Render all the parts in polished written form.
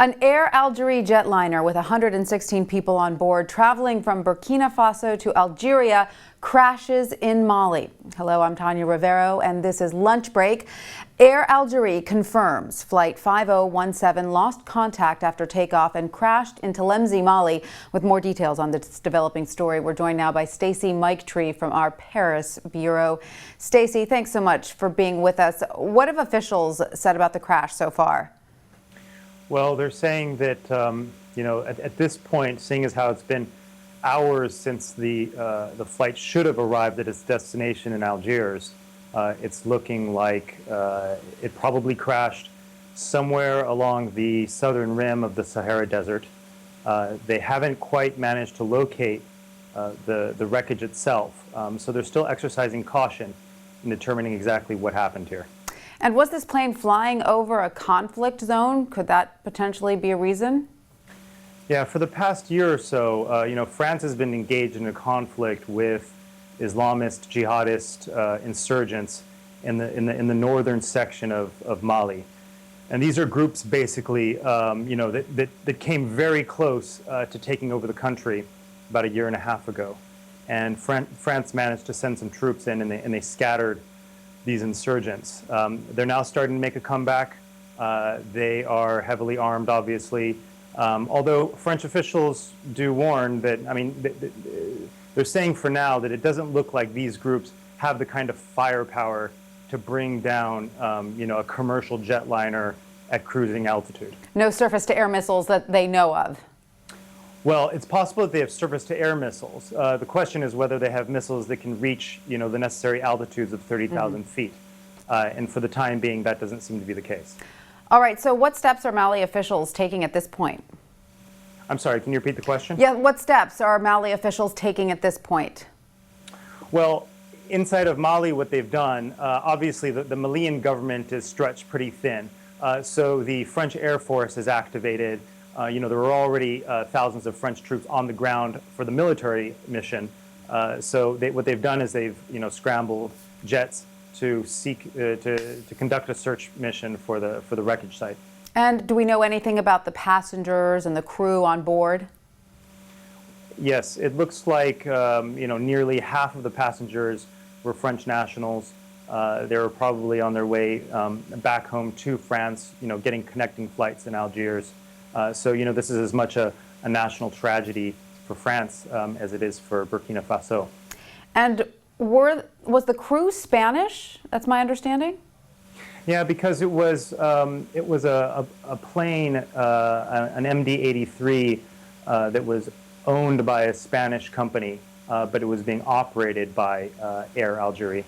An Air Algérie jetliner with 116 people on board traveling from Burkina Faso to Algeria crashes in Mali. Hello, I'm Tanya Rivero and this is Lunch Break. Air Algérie confirms Flight 5017 lost contact after takeoff and crashed in Tilemsi, Mali. With more details on this developing story, we're joined now by Stacy Meichtry from our Paris bureau. Stacy, thanks so much for being with us. What have officials said about the crash so far? Well, they're saying that, at this point, seeing as how it's been hours since the flight should have arrived at its destination in Algiers, it's looking like it probably crashed somewhere along the southern rim of the Sahara Desert. They haven't quite managed to locate the wreckage itself, so they're still exercising caution in determining exactly what happened here. And was this plane flying over a conflict zone? Could that potentially be a reason? Yeah, for the past year or so, France has been engaged in a conflict with Islamist jihadist insurgents in the northern section of Mali. And these are groups basically, that came very close to taking over the country about a year and a half ago. And France managed to send some troops in, and they scattered these insurgents. They're now starting to make a comeback. They are heavily armed, obviously. Although French officials do warn that, they're saying for now that it doesn't look like these groups have the kind of firepower to bring down, a commercial jetliner at cruising altitude. No surface-to-air missiles that they know of? Well, it's possible that they have surface-to-air missiles. The question is whether they have missiles that can reach, the necessary altitudes of 30,000 feet. And for the time being, that doesn't seem to be the case. All right, so what steps are Mali officials taking at this point? I'm sorry, can you repeat the question? Yeah, what steps are Mali officials taking at this point? Well, inside of Mali, what they've done, obviously the Malian government is stretched pretty thin. So the French Air Force is activated. There were already thousands of French troops on the ground for the military mission. So what they've done is they've scrambled jets to conduct a search mission for the wreckage site. And do we know anything about the passengers and the crew on board? Yes, it looks like nearly half of the passengers were French nationals. They were probably on their way back home to France, getting connecting flights in Algiers. So this is as much a national tragedy for France as it is for Burkina Faso. And was the crew Spanish? That's my understanding. Yeah, because it was a plane, an MD-83 that was owned by a Spanish company, but it was being operated by Air Algérie.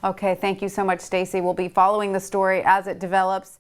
Okay, thank you so much, Stacy. We'll be following the story as it develops.